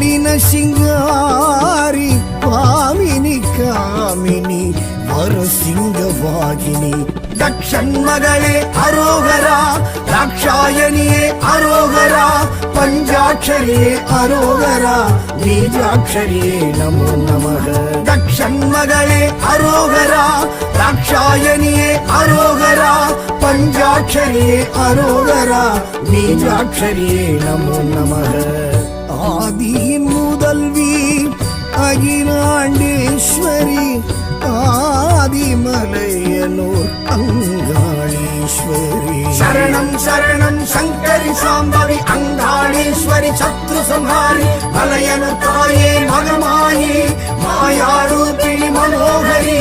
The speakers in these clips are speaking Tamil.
கடின சிங்காரி பாமினி காமினி வரசிங்கவாகினி தக்ஷன் மகளே அரோகரா ராட்சாயணியே அரோகரா பஞ்சாட்சரியே அரோகரா பீஜாட்சரியே நமோ நமக தக்ஷன் மகளே அரோகரா ராட்சாயணியே அரோகரா பஞ்சாட்சரியே அரோகரா பீஜாட்சரியே நமோ நமக ஆதியின் முதல்வி அகிலாண்டேஸ்வரி ஆதிமலையனூர் அங்காளீஸ்வரி சரணம் சரணம் சங்கரி சாம்பவி அங்காளீஸ்வரி சத்ரு சம்ஹாரி மலையனூர் தாயே மகமாயி மாயாரூபிணி மனோகரி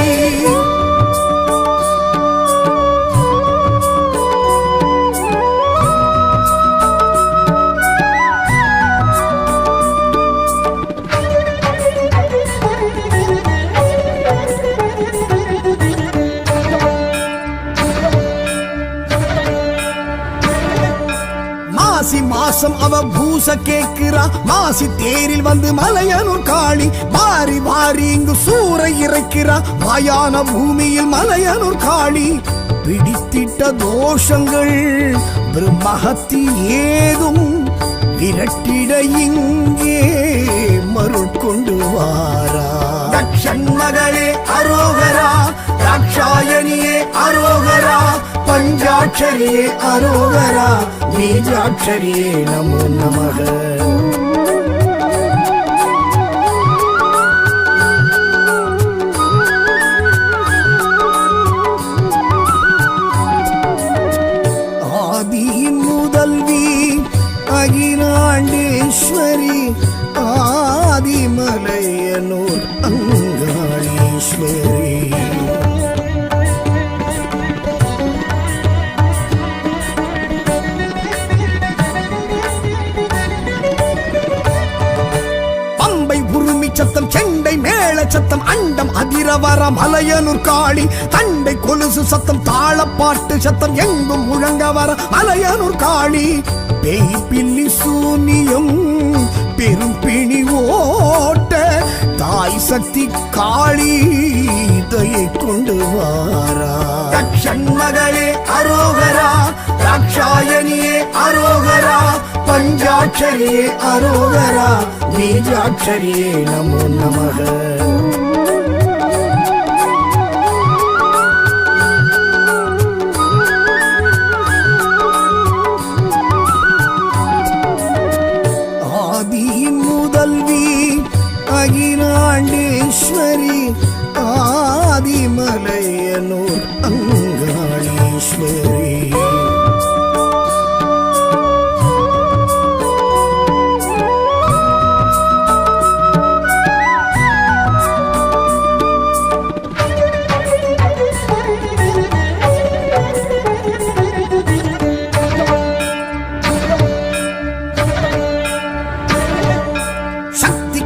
மாசம் அவ பூச கேக்குறா மாசி தேரில் வந்து மலையனூர் காளி வாரி வாரி இங்கு சூறை இறைக்கிறா மாயான பூமியில் மலையனூர் காளி பிடித்திட்ட தோஷங்கள் பிரம்மஹத்தி ஏதும் விரட்டிட இங்கே மருள் கொண்டு வாரா தக்ஷன் மகளே அரோகரா ராட்சாயணியே அரோகரா பஞ்சாட்சரியே அரோகரா பீஜாட்சரியே நமோ நமக ஆதியின் முதல்வி அகிலாண்டேஸ்வரி ஆதிமலையனூர் அங்காளீஸ்வரி சத்தம் செண்டை மேள சத்தம் அண்டம் அதிரவர மலையனூர் காளி தண்டை கொலுசு சத்தம் தாளப்பாட்டு சத்தம் எங்கும் முழங்க வர மலையனூர் காளி பேய் பில்லி சூனியம் பெரும் பிணி ஓட்ட தாய் சக்தி காளி தயை கொண்டு வாரா தக்ஷன் மகளே அரோகரா ராட்சாயணியே அரோகரா பஞ்சாட்சரியே அரோகரா பீஜாட்சரியே நமோ நமக ஆதியின் முதல்வி அகிலாண்டேஸ்வரி ஆதிமலையனூர் அங்காளீஸ்வரி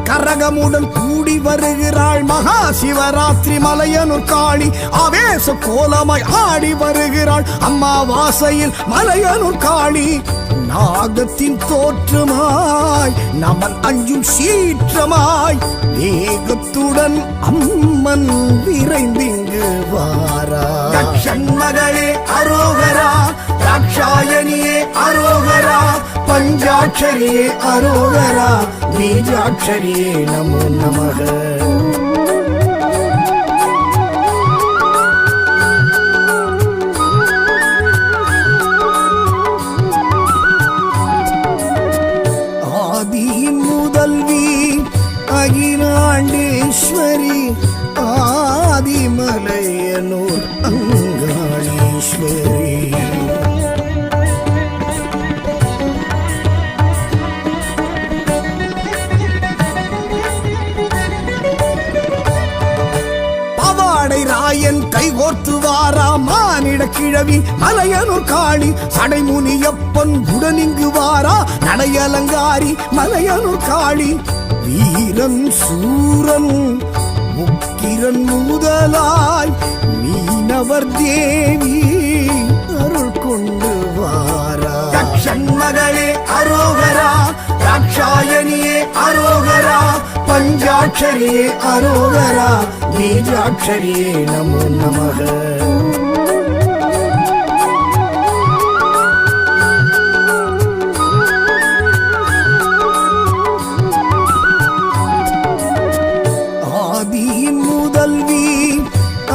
கரகமுடன் கூடி வருகிறாள் மகா சிவராத்திரி மலையனூர் காளி ஆவேச கோலமாய் ஆடி வருகிறாள் அம்மாவாசையில் மலையனூர் காளி நாகத்தின் தோற்றமாய் நமன் அஞ்சும் சீற்றமாய் வேகத்துடன் அம்மன் விரைந்திங்கு வாரா தக்ஷன் மகளே அரோகரா ராட்சாயணியே அரோகரா பஞ்சாட்சரியே அரோகரா பீஜாட்சரியே நமோ நமக ஆதியின் முதல்வி அகிலாண்டேஸ்வரி ஆதிமலையனூர் அங்காளீஸ்வரி ராயன் கைகோர்த்து வாரா மானிட கிழவி மலையனூர் காளி சடைமுனியப்பன் உடனிங்கு வாரா நடையலங்காரி மலையனூர் காளி வீரன் சூரன் முக்கிரன் முதலாய் மீனவர் தேவி அருள் கொண்டு வாரா தக்ஷன் மகளே அரோகரா ராட்சாயணியே அரோகரா பஞ்சாட்சரியே அரோகரா பீஜாட்சரியே நமோ நமக. ஆதியின் முதல்வி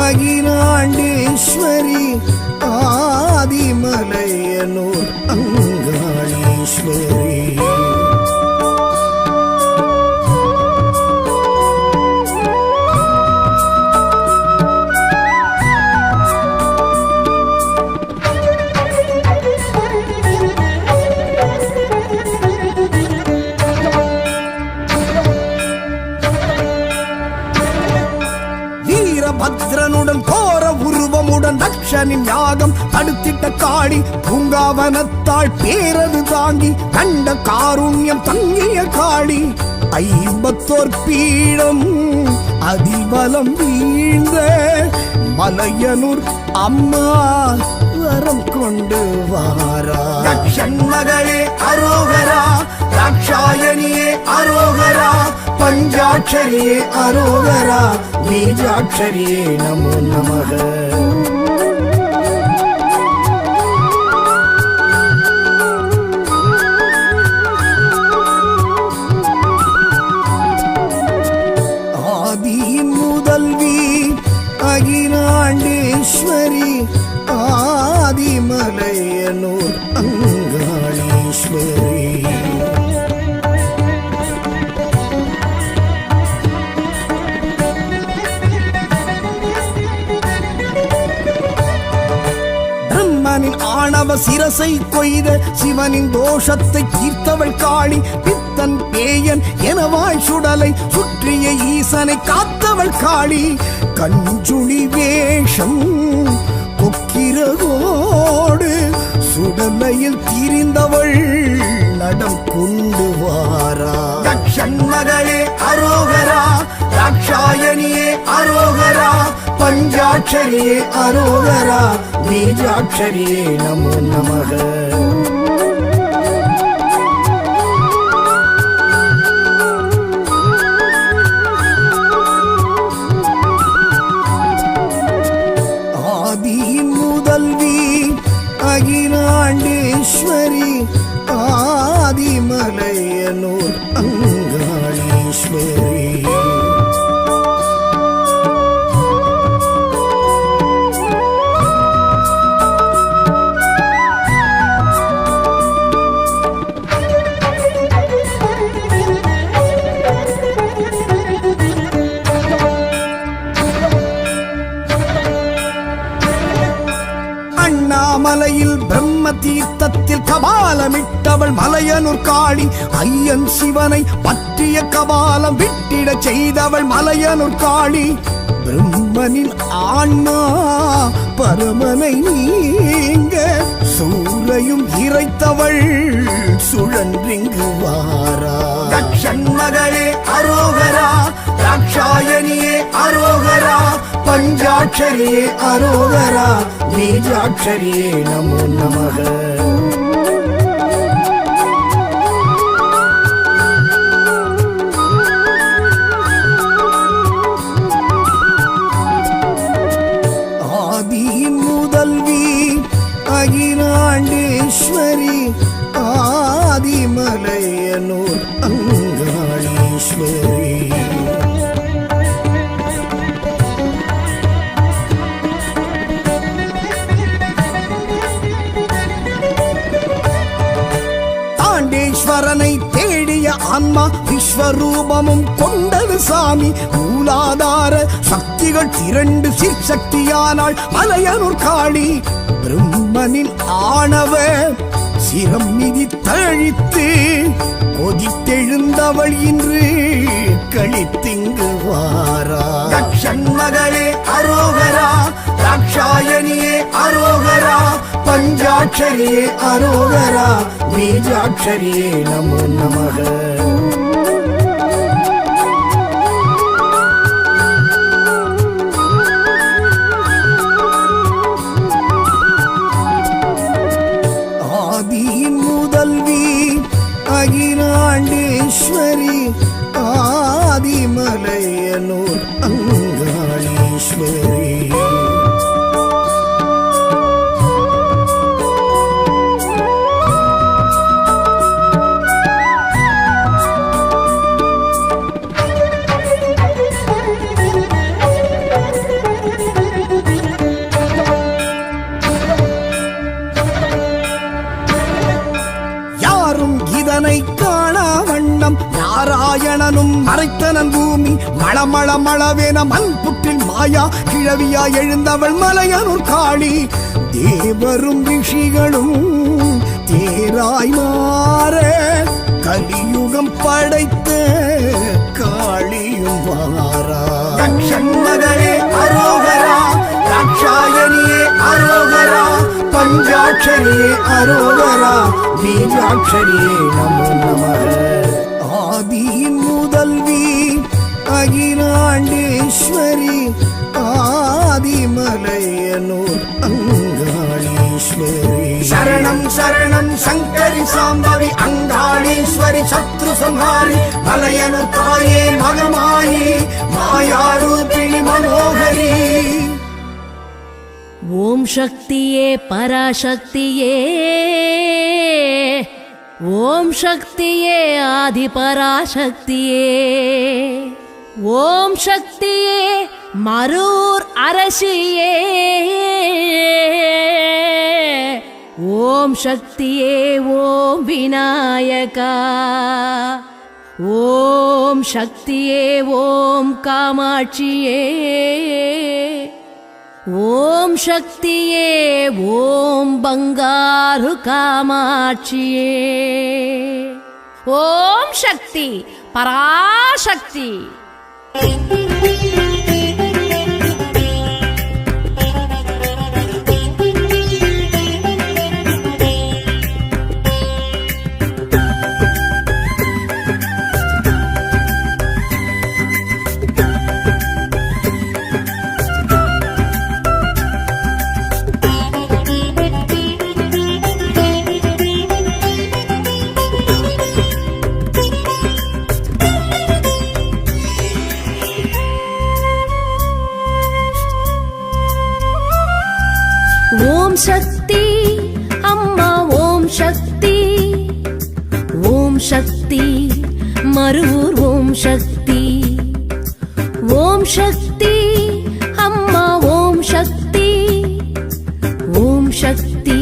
அகிலாண்டேஸ்வரி ஆதிமலையனூர் அங்காளீஸ்வரி. பத்ரனுடன் கோர உருவமுடன் தக்ஷனின் யாகம் தடுத்திட்ட காளி பூங்காவனத்தாள் பேரது தாங்கி கண்ட காருண்யம் தங்கிய காளி. 54 பீடம் அதிபலம் வீழ்ந்த மலையனூர் அம்மா வரம் கொண்டு வாரா. தக்ஷன் மகளே அரோகரா தாட்சாயணியே அரோகரா பஞ்சாட்சரியே அரோகரா பீஜாட்சரியே நமோ நமக. ஆதியின் முதல்வி அகிலாண்டேஸ்வரி ஆதிமலையனூர் அங்காளீஸ்வரி. ஆணவ சிரசை கொய்த சிவனின் தோஷத்தை தீர்த்தவள் காளி. பித்தன் பேயன் எனவாய் சுடலை சுற்றிய ஈசனை காத்தவள் காளி. கஞ்சுளி வேஷம் கொக்கிரகோடு சுடலையில் திரிந்தவள் நடம் கொண்டு வாரா. தக்ஷன் மகளே அரோகரா தாட்சாயணியே அரோகரா பஞ்சாட்சரியே அரோகரா பீஜாட்சரியே நமோ நமக. ஆதியின் முதல்வி அகிலாண்டேஸ்வரி ஆதிமலையனூர் அங்காளீஸ்வரி. மலையில் பிரம்ம தீர்த்தத்தில் கபாலமிட்டவள் மலையனூர் காளி. ஐயன் சிவனை பற்றிய கபாலம் விட்டிட செய்தவள் மலையனூர் காளி. பிரம்மனின் ஆன்மா பரமனை நீங்க சூரையும் இறைத்தவள் சுழன்றிங்கு வாரா. தக்ஷன் மகளே அரோகரா தாட்சாயணியே அரோகரா பஞ்சாட்சரியே அரோகரா பீஜாட்சரியே நமோ நமக. ஆதியின் முதல்வி அகிலாண்டேஸ்வரி ஆதிமலையனூர் அங்காளீஸ்வரி. தாண்டேஸ்வரனை தேடிய ஆன்மா விஸ்வரூபமும் கொண்டது சாமி. மூலாதார சக்திகள் 2 சிற்சக்தியானாள் மலையனூர் காளி. பிரம்மனின் ஆணவ சிரம் மிதி தழித்து கொதித்தெழுந்தவள் இன்று கழித்திங்கு வாரா. தக்ஷன் மகளே அரோகரா தாட்சாயணியே அரோகரா பஞ்சாட்சரியே அரோகரா பீஜாட்சரியே நமோ நமக. ஆதியின் முதல்வி அகிலாண்டேஸ்வரி ஆதிமலையனூர் அங்காளீஸ்வரி. இதனை காணா வண்ணம் நாராயணனும் மறைத்தனன் பூமி மளமள மளவேன மண் புற்றில் மாயா கிழவியா எழுந்தவள் மலையனூர் காளி. தேவரும் ரிஷிகளும் தேராய் மாற கலியுகம் படைத்த காளியும் வாரா. மகளே அரோகரா, தாட்சாயணியே அரோகரா, பஞ்சாட்சரியே அரோகரா, பீஜாட்சரியே நமோ நமः. ஆதியின் முதல்வி அகிலாண்டேஸ்வரி ஆதிமலையனூர் அங்காளீஸ்வரி. சரணம் சரணம் சங்கரி சாம்பவி அங்காளீஸ்வரி சத்ரு சம்ஹாரி மலையனூர் தாயே மகமாயி மாயாரூபிணி மனோகரி. ஓம் சக்தியே பராசக்தியே, ஓம் சக்தியே ஆதி பராசக்தியே, ஓம் சக்தியே மரூர் அரசியே, ஓம் சக்தியே ஓம் விநாயகா, ஓம் சக்தியே ஓம் காமாட்சியே, ஓம் சக்தியே ஓம் பங்காரு காமாட்சியே. ஓம் சக்தி பராசக்தி. ஓம் சக்தி அம்மா ஓம் சக்தி, ஓம் சக்தி மருவூர் ஓம் சக்தி, ஓம் சக்தி அம்மா ஓம் சக்தி, ஓம் சக்தி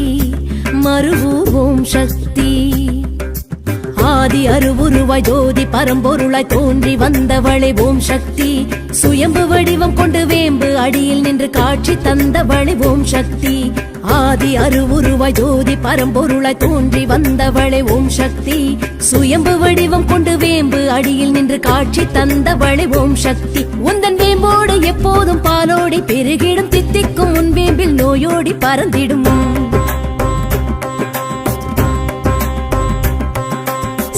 மருவூர் ஓம் சக்தி. ஆதி அருவுருவாய் ஜோதி பரம்பொருளாய் தோன்றி வந்தவளே ஓம் சக்தி, சுயம்பு வடிவம் கொண்டு வேம்பு அடியில் நின்று காட்சி தந்தவளே ஓம் சக்தி. ஆதி அருவுருவாய் ஜோதி பரம்பொருளாய் தோன்றி வந்தவளே ஓம் சக்தி, சுயம்பு வடிவம் கொண்டு வேம்பு அடியில் நின்று காட்சி தந்தவளே ஓம் சக்தி. உந்தன் வேம்போடு எப்போதும் பாலோடி பெருகிடும் தித்திக்கும் உன் வேம்பில் நோயோடி பறந்திடும்.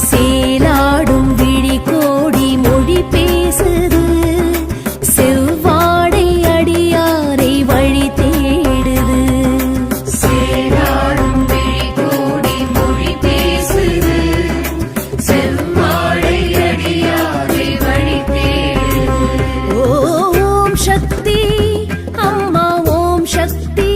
சேலாடும் விழி கோடி மொழி பேசுது, செவ்வாடை அடியாரை வழி தேடுது. சேலாடும் விழி கோடி மொழி பேசுது, செவ்வாடை அடியாரை வழி தேடுது. ஓம் சக்தி அம்மா ஓம் சக்தி,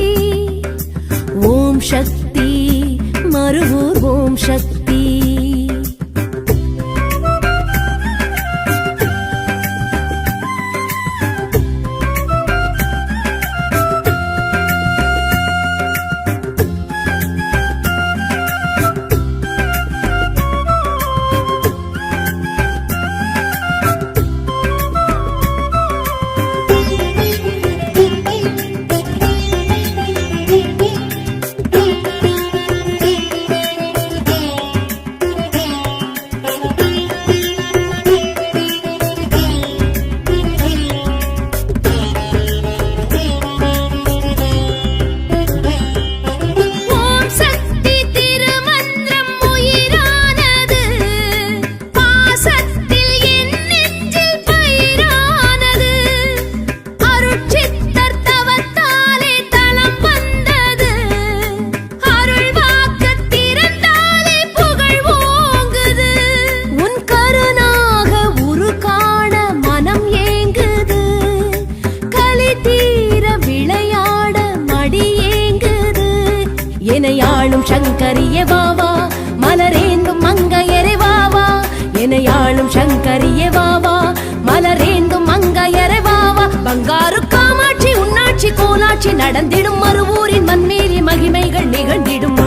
நடந்திடும் மறுவூரின் மண்மேலி மகிமைகள் நிகழ்ந்திடும்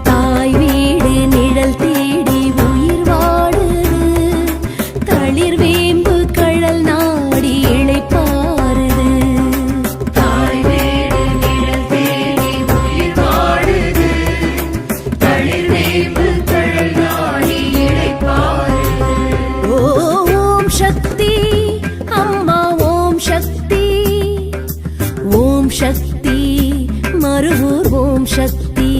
தாய் வீடு நிழல் தேடி உயிர் வாடுது தளிர் வேம்பு கழல் நாடி இளைப்பாறுது தாய் வீடு நிழல் தேடி உயிர் வாடுது தளிர் வேம்பு கழல் நாடி இளைப்பாறுது ஓம் சக்தி அம்மா ஓம் சக்தி ஓம் சக்தி மருவூர் ஓம் சக்தி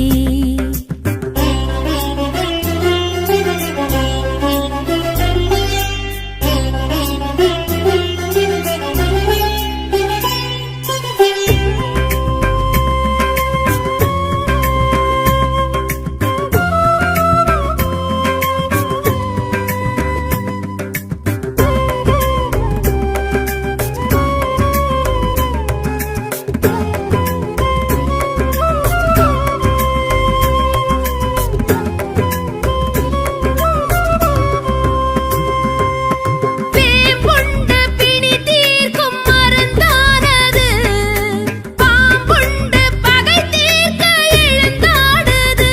வேம்புண்டு பிணி தீர்க்கும் மருந்தானது பாம்புண்டு பகை தீர்க்க எழுந்தாடுது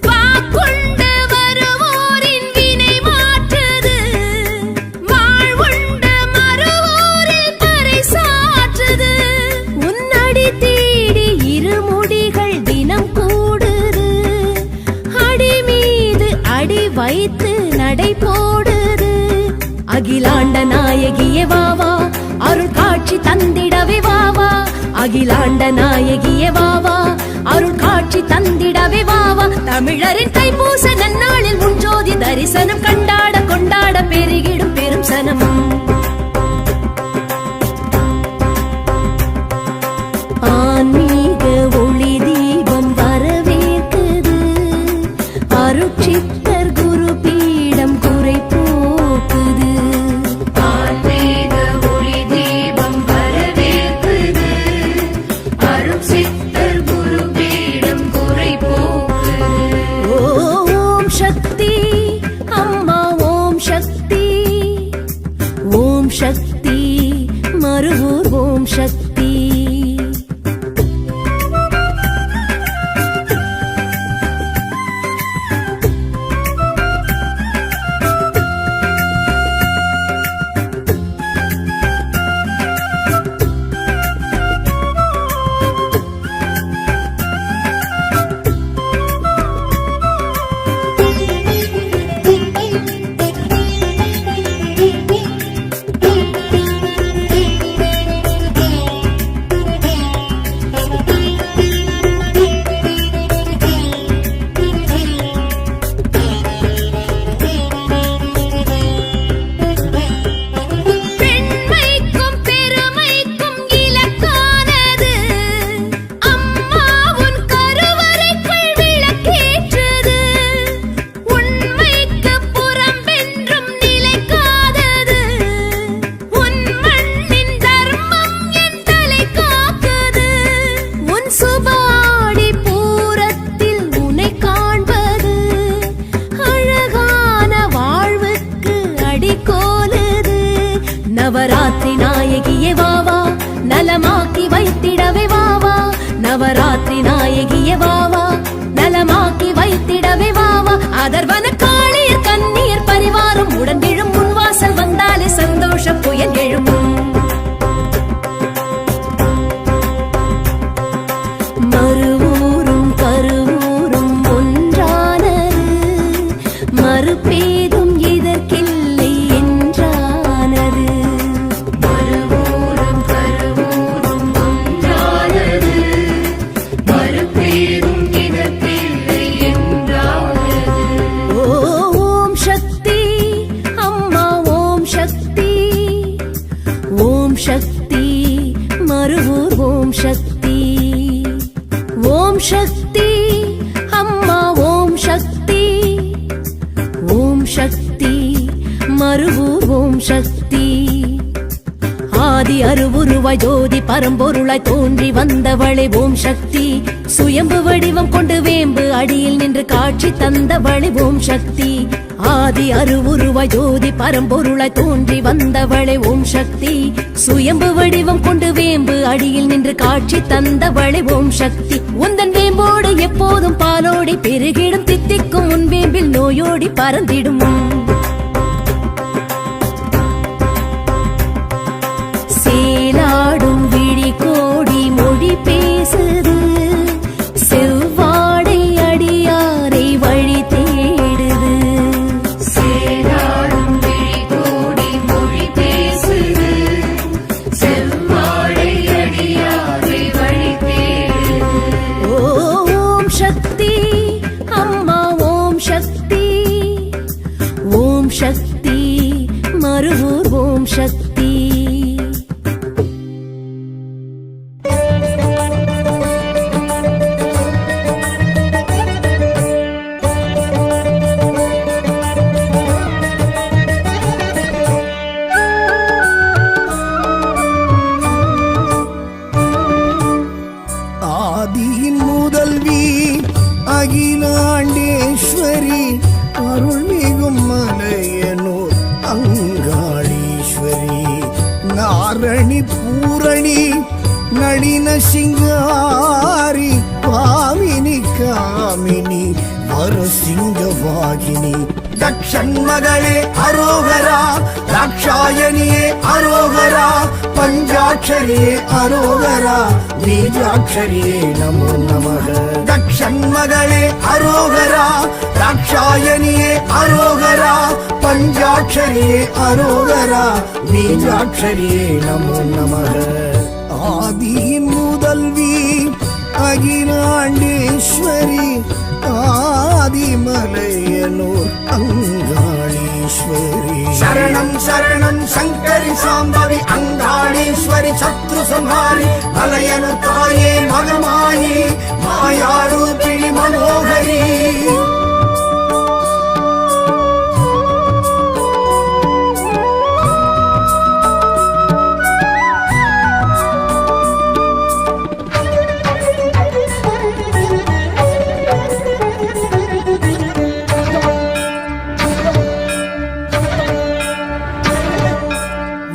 வாக்குண்டு வருவோரின் வினை மாற்றுது வாழ்வுண்டு மறுவோரில் பறைசாற்றுது உன்னடி தேடி இருமுடிகள் தினம் கூடுது அடி மீது அடி வைத்து நடை போடுது அகிலாண்ட நாயகியே வாவா அருள் காட்சி தந்திடவே வாவா அகிலாண்ட நாயகியே வாவா அருள் காட்சி தந்திடவே வாவா தமிழரின் தைப்பூச நன்னாளில் முன்ஜோதி தரிசனம் கண்டாட கொண்டாட பெருகிடும் பெரும் சனம் ஆன்மீக ஒளி தீபம் வரவேற்குது அருட்சித்தர் குரு பீடம் குறை போக்குது ஆன்மீக ஒளி தீபம் வரவேற்குது அருள் சித்தர் குரு பீடம் குறை போக்குது ஓம் சக்தி அம்மா ஓம் சக்தி ஓம் சக்தி மருவூர் ஓம் சக்தி பெண்மைக்கும் பெருமைக்கும் இலக்கானது அம்மா உன் கருவறைக்குள் விளக்கேற்றுது உண்மைக்கு புறம்பென்றும் நிலைக்காதது உன் மண்ணின் தர்மம் என் தலை காக்குது உன் சுபாடி பூரத்தில் உன்னை காண்பது அழகான வாழ்வுக்கு அடிக்கோலுது நவராத்திரி நாயகியே வாவா நலமாக்கி வைத்திடவே வாவா நவராத்திரி நாயகியே வாவா நலமாக்கி வைத்திடவே வாவா அதர்வன காளியர் கன்னியர் பரிவாரம் உடன் எழும் முன்வாசல் வந்தாலே சந்தோஷ புயல் எழும் மறுவூரும் கருவூரும் ஒன்றானது மறுபேதும் இதற்கில்லை என்றானது மறுவூரும் கருவூரும் ஒன்றானது மறுபேரும் இதற்கில்லை என்றானது ஓம் சக்தி அம்மா ஓம் சக்தி ஓம் சக்தி மருவூர் ஓம் சக்தி ஓம் சக்தி அம்மா ஓம் சக்தி ஓம் சக்தி மருவூர் ஓம் சக்தி ஆதி அருவுருவ அருவுருவாய் ஜோதி பரம்பொருளாய் தோன்றி வந்தவளே ஓம் சக்தி. சுயம்பு வடிவம் கொண்டு வேம்பு அடியில் நின்று காட்சி தந்தவளே ஓம் சக்தி. ஆதி அருவுருவாய் ஜோதி பரம்பொருளாய் தோன்றி வந்தவளே ஓம் சக்தி. சுயம்பு வடிவம் கொண்டு வேம்பு அடியில் நின்று காட்சி தந்தவளே ஓம் சக்தி. உந்தன் வேம்போடு எப்போதும் பாலோடி பெருகிடும் தித்திக்கும் உன் வேம்பில் நோயோடி பறந்திடும். சேலாடும் விழி கோடி மொழி பேசுது, செவ்வாடை அடியாரை வழி தேடுது. சேராடும் விழி கோடி மொழி பேசுது, செவ்வாழை அடியாரை வழி தேடுது. ஓம் சக்தி அம்மா ஓம் சக்தி. ஓம் சக்தி மருவூர் ஓம் சக்தி. ஆதியின் முதல்வி அகிலாண்டேஸ்வரி அருள்மிகும் மலையனூர் அங்காளீஸ்வரி. நாரணி பூரணி நளின சிங்காரி பாமினி காமினி வரசிங்கவாகினி. தக்ஷன் மகளே அரோகரா, தாட்சாயணியே அரோகரா, பஞ்சாட்சரியே அரோகரா, பீஜாட்சரியே நமோ நமக. தக்ஷன் மகளே அரோகரா, தாட்சாயணியே அரோகரா, பஞ்சாட்சரியே அரோகரா, பீஜாட்சரியே நமோ நமக. ஆதியின் முதல்வி அகிலாண்டேஸ்வரி ஆதிமலையனூர் அங்காளீஸ்வரி. சரணம் சரணம் சங்கரி சாம்பவி அங்காளீஸ்வரி சத்ரு சம்ஹாரி. மலையனு தாயே மகமாயி மாயாரூபிணி மனோகரி.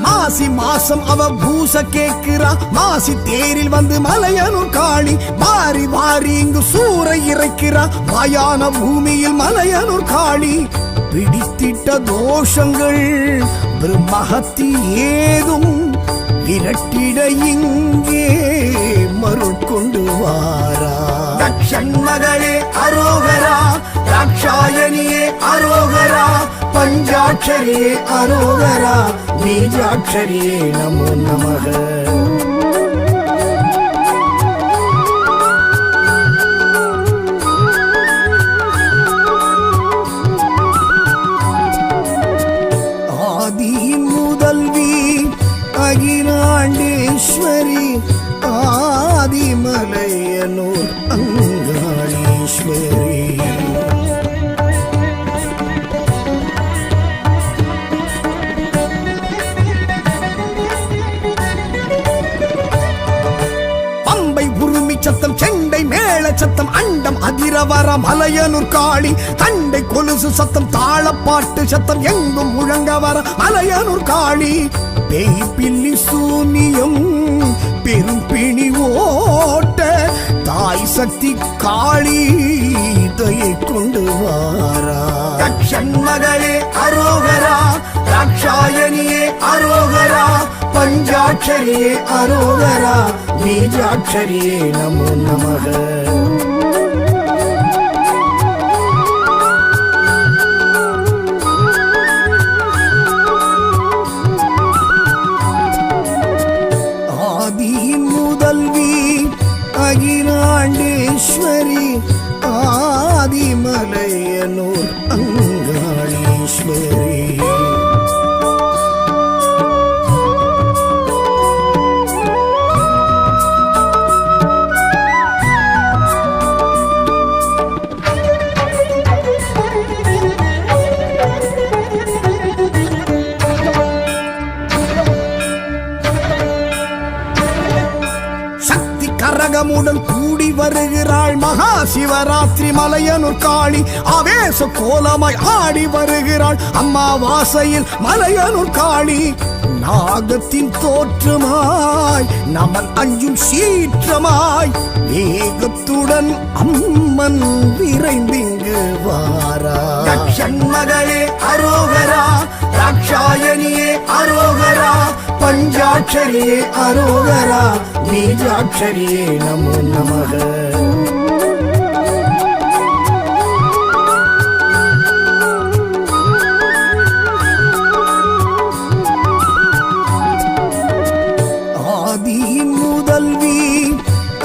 மாசி மாசம் அவ பூச கேக்குறா, மாசி தேரில் வந்து மலையனூர் காளி. வாரி வாரி இங்கு சூறை இறைக்கிறா, மாயான பூமியில் மலையனூர் காளி. பிடித்திட்ட தோஷங்கள் பிரம்மஹத்தி ஏதும் விரட்டிட இங்கே மருள் கொண்டு வாரா. தக்ஷன் மகளே அரோகரா, தாட்சாயணியே அரோகரா, பஞ்சாட்சரியே அரோகரா, பீஜாட்சரியே நமோ நமக. ஆதியின் முதல்வி அகிலாண்டேஸ்வரி ஆதிமலையனூர் அங்காளீஸ்வரி. சத்தம் செண்டை மேள சத்தம் அண்டம் அதிரவர மலையனூர் காளி. தண்டை கொலுசு சத்தம் தாளப்பாட்டு சத்தம் எங்கும் முழங்க வர மலையனூர் காளி. பேய் பில்லி சூனியம் பெரும் பிணி ஓட்ட தாய் சக்தி காளி தயை கொண்டு வாரா. தக்ஷன் மகளே அரோகரா, தாட்சாயணியே அரோகரா, பஞ்சாட்சரியே அரோகரா, பீஜாட்சரியே நமோ நமக. ஆதியின் முதல்வி அகிலாண்டேஸ்வரி ஆதிமலையனூர் அங்காளீஸ்வரி. பக்தர்களுடன் கூடி வருகிறாள் மகா சிவராத்திரி மலையனூர் காளி ஆவேச கோலமாய் ஆடி வருகிறாள் அம்மாவாசையில் மலையனூர் காளி நாகத்தின் தோற்றமாய் நமன் அஞ்சும் சீற்றமாய் வேகத்துடன் அம்மன் விரைந்திங்கு வாரா மகளே அரோகரா ராட்சாயணியே அரோகரா பஞ்சாட்சரியே அரோகரா பீஜாட்சரியே நமோ நமக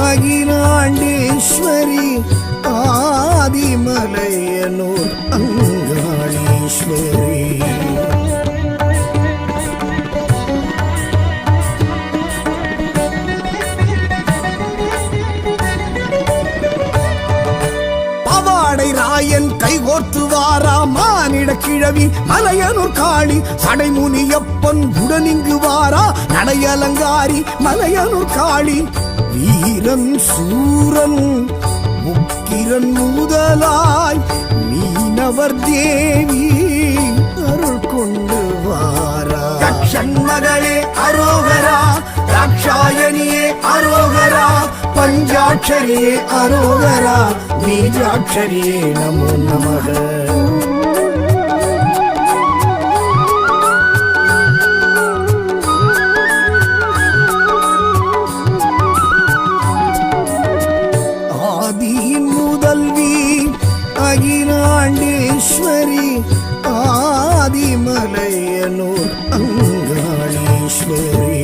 அகிலாண்டேஸ்வரி ஆதிமலையனூர் அங்காளீஸ்வரி பவாடை ராயன் கைகோர்த்து வாரா மானிட கிழவி மலையனூர் காளி சடைமுனியப்பன் உடனிங்கு வாரா நடையலங்காரி மலையனூர் காளி வீரன் சூரன் முக்கிரன் முதலாய் மீனவர் தேவி அருள் கொண்டு வாரா மகளே அரோகரா ராட்சாயணியே அரோகரா பஞ்சாட்சரியே அரோகரா பீஜாட்சரியே நமோ நமக அகிலாண்டேஸ்வரி ஆதிமலையனூர் அங்காளீஸ்வரி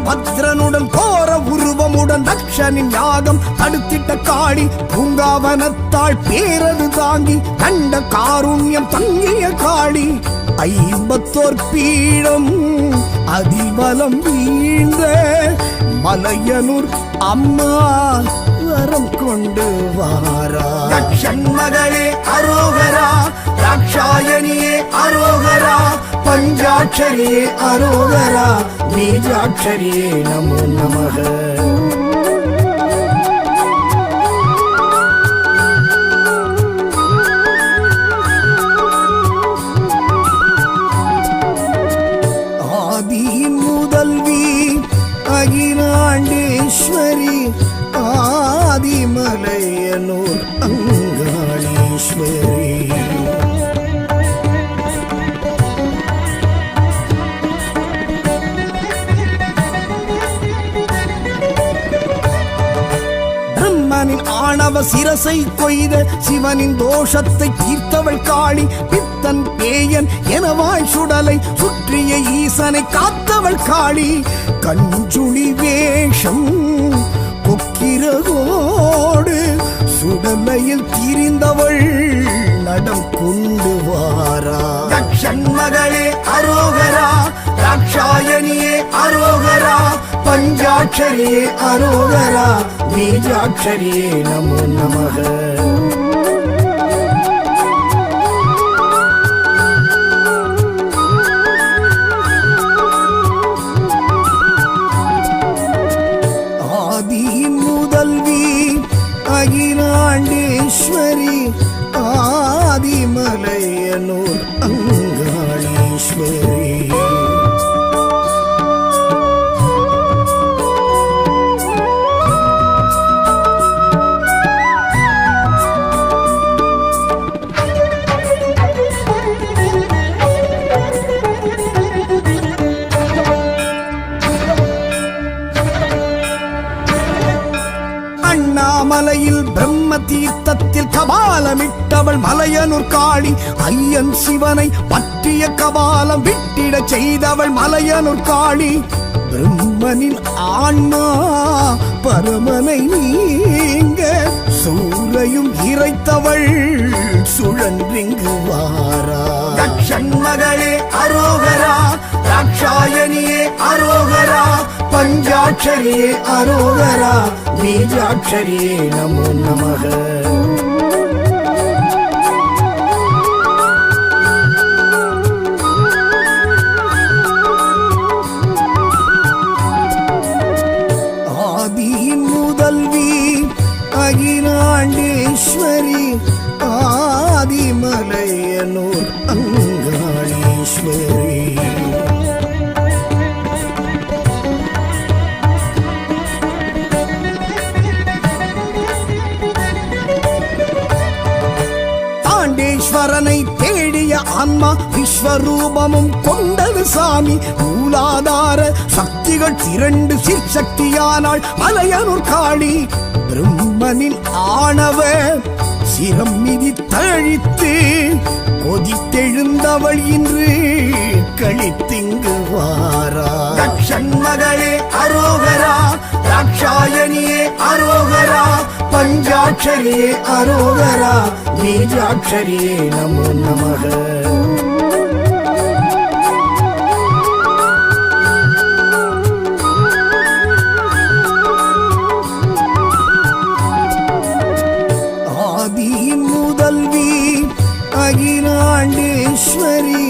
பத்ரனுடன் கோர உருவமுடன் தக்ஷனின் யாகம் தடுத்திட்ட காளி பூங்காவனத்தாள் பேரது தாங்கி கண்ட காருண்யம் தங்கிய காளி 54 பீடம் அதிபலம் வீழ்ந்த மலையனூர் அம்மா வரம் கொண்டு வாரா மகளே அரோகரா ராட்சாயணியே அரோகரா பஞ்சாட்சரியே அரோகரா பீஜாட்சரியே நமோ நமக ஆதியின் முதல்வி அகிலாண்டேஸ்வரி ஆதிமலையனூர் அங்காளீஸ்வரி ஆணவ சிரசை கொய்த சிவனின் தோஷத்தை தீர்த்தவள் காளி பித்தன் பேயன் எனவாய் சுடலை சுற்றிய ஈசனை காத்தவள் காளி கஞ்சுளி வேஷம் கொக்கிரகோடு சுடலையில் திரிந்தவள் நடம் கொண்டு வாரா மகளே அரோகரா ராட்சாயணியே அரோகரா பஞ்சாட்சரியே அரோகரா பீஜாட்சரியே நமோ நமக ஆதியின் முதல்வி அகிலாண்டேஸ்வரி ஆதிமலையனூர் அங்காளீஸ்வரி மலையில் பிரம்ம தீர்த்தத்தில் கபாலமிட்டவள் மலையனூர் காளி ஐயன் சிவனை பற்றிய கபாலம் விட்டிட செய்தவள் மலையனூர் காளி பிரம்மனின் ஆன்மா பரமனை நீங்க சூரையும் இறைத்தவள் சுழன்றிங்கு வாரா. தக்ஷன் மகளே அரோகரா, ராட்சாயணியே அரோகரா, பஞ்சாட்சரியே அரோகரா, பீஜாட்சரியே நமோ நமக. அகிலாண்டேஸ்வரி ஆதிமலையனூர் அங்காளீஸ்வரி. தாண்டேஸ்வரனை தேடிய ஆன்மா விஸ்வரூபமும் கொண்டது சாமி. மூலாதார சக்திகள் 2 சிற்சக்தியானாள் மலையனூர் காளி. பிரம்மனின் ஆணவ சிரம் மிதி தழித்து கொதித்தெழுந்தவள் இன்று கழித்திங்கு வாரா. தக்ஷன் மகளே அரோகரா, ராட்சாயணியே அரோகரா, பஞ்சாட்சரியே அரோகரா, பீஜாட்சரியே நமோ நமக. அகிலாண்டேஸ்வரி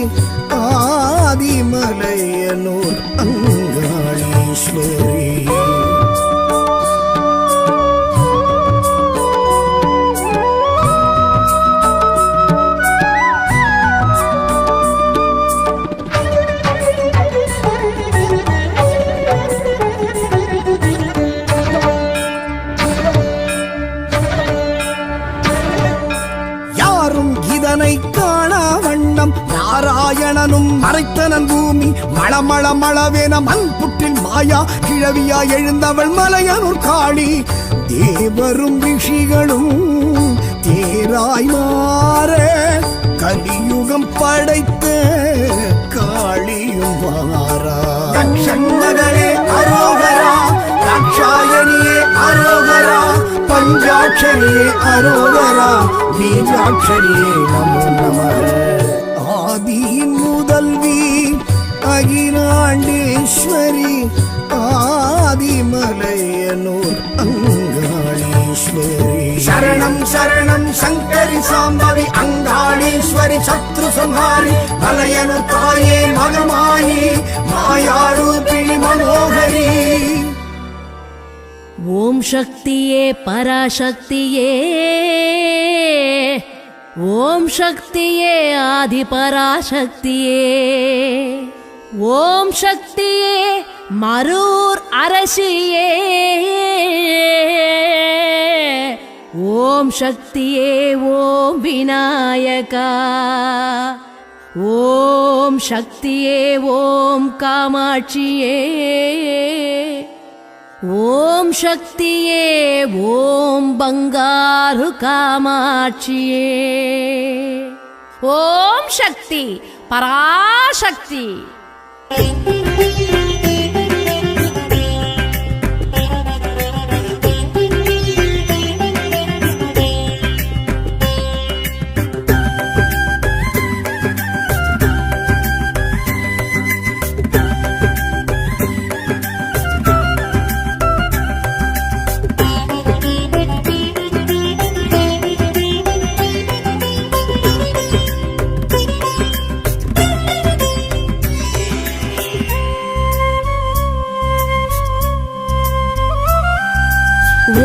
ஆதிமலையனூர் அங்காளீஸ்வரி. காணா வண்ணம் நாராயணனும் மறைத்தனன் பூமி. மளமள மளவேன மண் புற்றில் மாயா கிழவியா எழுந்தவள் மலையனூர் காளி. தேவரும் ரிஷிகளும் தேராய் மாற கலியுகம் படைத்த காளியும் வாரா. தக்ஷன் மகளே அரோகரா, ராட்சாயணியே அரோகரா, பஞ்சாட்சரியே அரோகரா, பீஜாட்சரியே நமோ நமக. ஆதியின் முதல்வி அகிலாண்டேஸ்வரி ஆதிமலையனூர் அங்காளீஸ்வரி. சரணம் சரணம் சங்கரி சாம்பவி அங்காளீஸ்வரி சத்ரு சம்ஹாரி. மலையனூர் தாயே மகமாயி மாயாரூபிணி மனோகரி. ஓம் சக்தியே பராசக்தியே, ஓம் சக்தியே ஆதி பராசக்தியே, ஓம் சக்தியே மரூர் அரசியே, ஓம் சக்தியே ஓம் விநாயகா, ஓம் சக்தியே ஓம் காமாட்சியே, ஓம் சக்தியே ஓம் பங்காரு காமாட்சியே. ஓம் சக்தி பராசக்தி.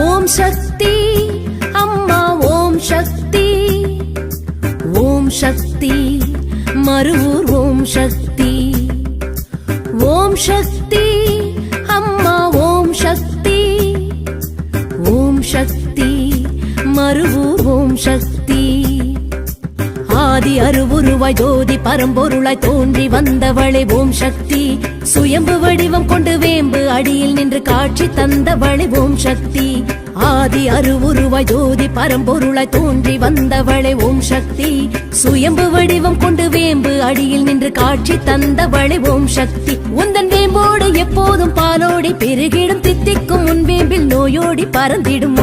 ஓம் சக்தி அம்மா ஓம் சக்தி, ஓம் சக்தி மருவூர் ஓம் சக்தி, ஓம் சக்தி அம்மா ஓம் சக்தி, ஓம் சக்தி மருவூர் ஓம் சக்தி. ஆதி அருவுருவாய் ஜோதி பரம்பொருளாய் தோன்றி வந்தவளே ஓம் சக்தி. சுயம்பு வடிவம் கொண்டு வேம்பு அடியில் நின்று காட்சி தந்தவளே ஓம் சக்தி. ஆதி அருவுருவாய் ஜோதி பரம்பொருளாய் தோன்றி வந்தவளே ஓம் சக்தி. சுயம்பு வடிவம் கொண்டு வேம்பு அடியில் நின்று காட்சி தந்தவளே ஓம் சக்தி. உந்தன் வேம்போடு எப்போதும் பாலோடி பெருகிடும், தித்திக்கும் உன் வேம்பில் நோயோடி பறந்திடும்.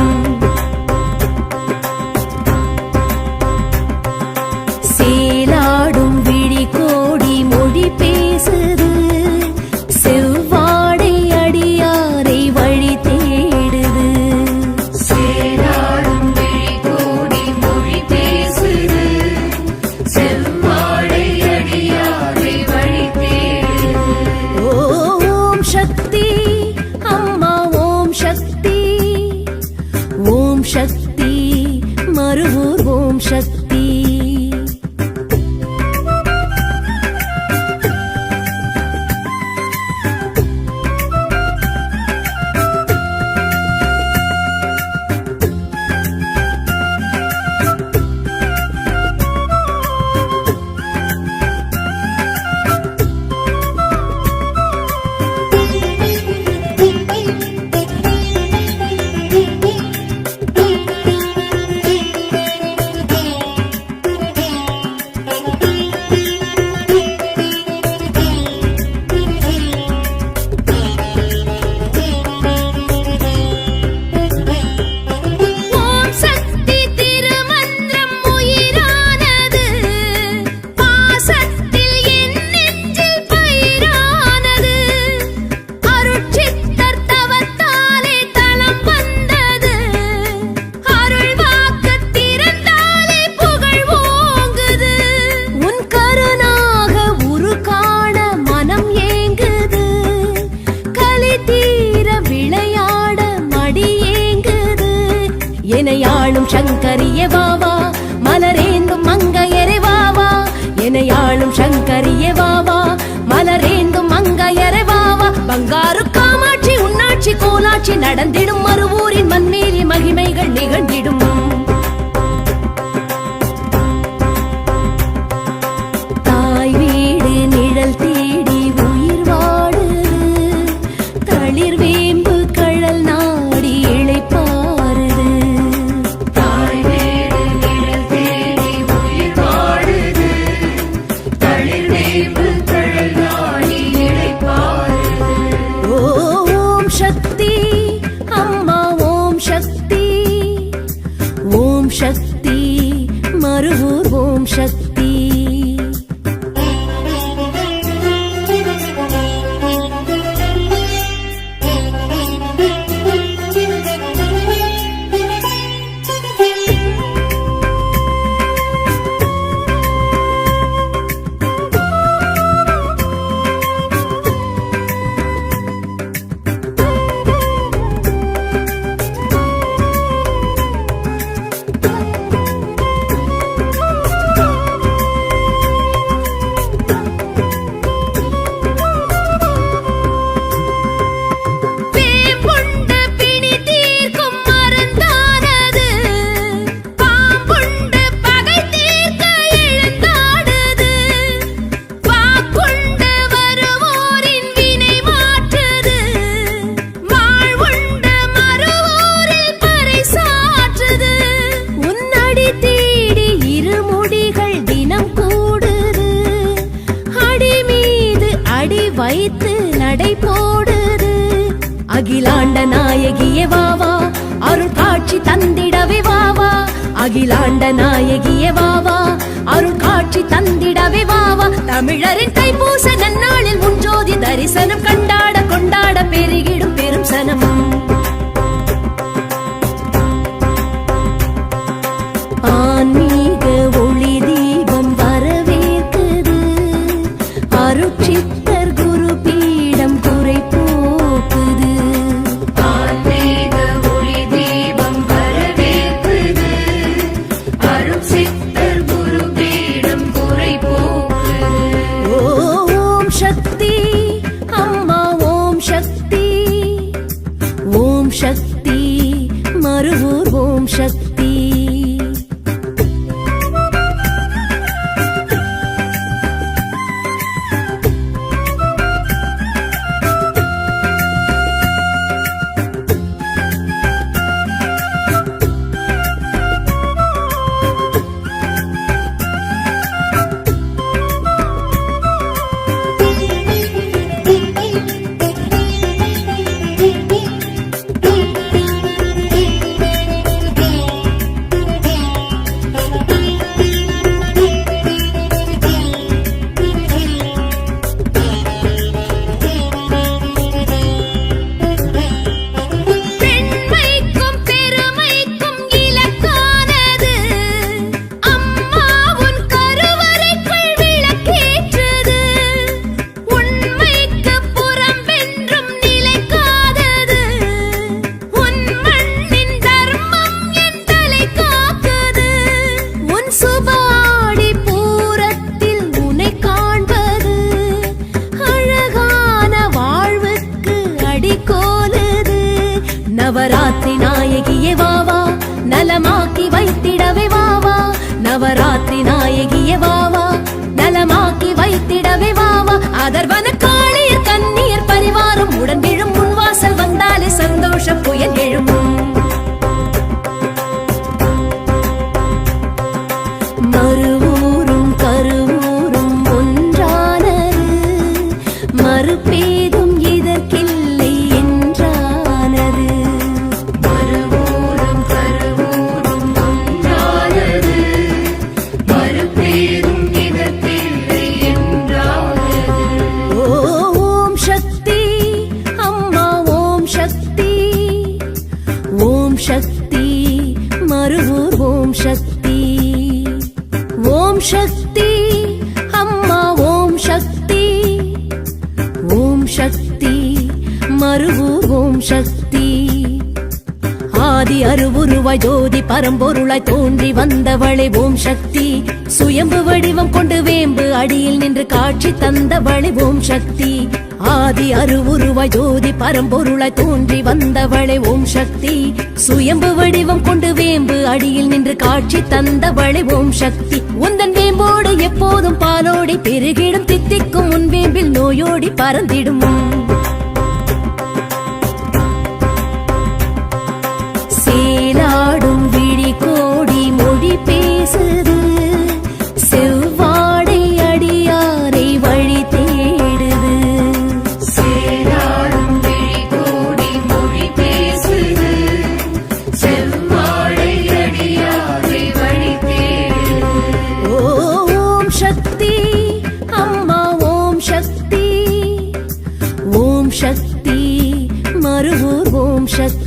சக்தி. எனையாளும் சங்கரிய வாவா மலரேந்தும் மங்கையரை வாவா. எனையாளும் சங்கரிய வாவா மலரேந்தும் மங்கையரை வாவா. பங்காரு காமாட்சி உன்னாட்சி கோலாட்சி நடந்திடும் மறுவூரின் மண்மேலி மகிமைகள் நிகழ்ந்திடும். தாய் வீடு நிழல் தேடி உயிர் வாடுது. தளிர் வேம்பு கழல் நாடி இளைப்பாறுது. தாய் வீடு நிழல் தேடி உயிர் வாழுது. தளிர் வேம்பு கழல் நாடி இளைப்பாறுது. ஓம் சக்தி அம்மா ஓம் சக்தி. ஓம் சக்தி மறுவூர் ஓம் சக்தி. வைத்து நடை போடுது. அகிலாண்ட நாயகியே வாவா அருள் காட்சி தந்திடவே வாவா. அகிலாண்ட நாயகியே வாவா அருள் காட்சி தந்திடவே வாவா. தமிழரின் தைப்பூச நன்னாளில் முன்ஜோதி தரிசனம் கண்டாட கொண்டாட பெருகிடும் பெரும் சனம். ஆன்மீக ஒளி தீபம் வரவேற்குது. அருட்சித்தர் குரு பீடம் குறை போக்குது. ஆன்மீக ஒளி தீபம் வரவேற்குது. அருட்சித்தர் குரு பீடம் குறை போக்குது. ஓம் சக்தி அம்மா ஓம் சக்தி. ஓம் சக்தி மறுவூர் ஓம் சக்தி. நவராத்திரி நாயகியே வாவா நலமாக்கி வைத்திடவே வாவா நவராத்திரி நாயகியே வாவா நலமாக்கி வைத்திடவே வாவா அதர்வன காளியர் கன்னியர் பரிவாரம் உடன் விழும் முன்வாசல் வந்தாலே சந்தோஷ புயல் எழும் மறுவூரும் கருவூரும் ஒன்றானது மறுபேதும் இதற்கில்லை என்றானது மறுவூரும் கருவூரும் ஒன்றானது மறுபேரும் இதற்கில்லை என்றானது ஓம் சக்தி அம்மா ஓம் சக்தி ஓம் சக்தி மறுவூர் ஓம் சக்தி ஓம் சக்தி அம்மா ஓம் சக்தி ஓம் சக்தி மறுவூர் ஓம் சக்தி ஆதி அருவுருவாய் ஜோதி பரம்பொருளாய் தோன்றி வந்தவளே ஓம் சக்தி சுயம்பு வடிவம் கொண்டு வேம்பு அடியில் நின்று காட்சி தந்தவளே ஓம் சக்தி ஆதி அருவுருவாய் ஜோதி பரம்பொருளாய் தோன்றி வந்தவளே ஓம் சக்தி சுயம்பு வடிவம் கொண்டு வேம்பு அடியில் நின்று காட்சி தந்தவளே ஓம் சக்தி உந்தன் வேம்போடு எப்போதும் பாலோடி பெருகிடும் தித்திக்கும் உன் வேம்பில் நோயோடி பறந்திடும் சேலாடும் விழி கோடி மொழி பேசுது செவ்வாடை அடியாரை வழி தேடுது சேராடும் விழி கோடி மொழி பேசுது செவ்வாழை அடியாரை வழி தேடுது ஓம் சக்தி அம்மா ஓம் சக்தி ஓம் சக்தி மறுவூர் ஓம் சக்தி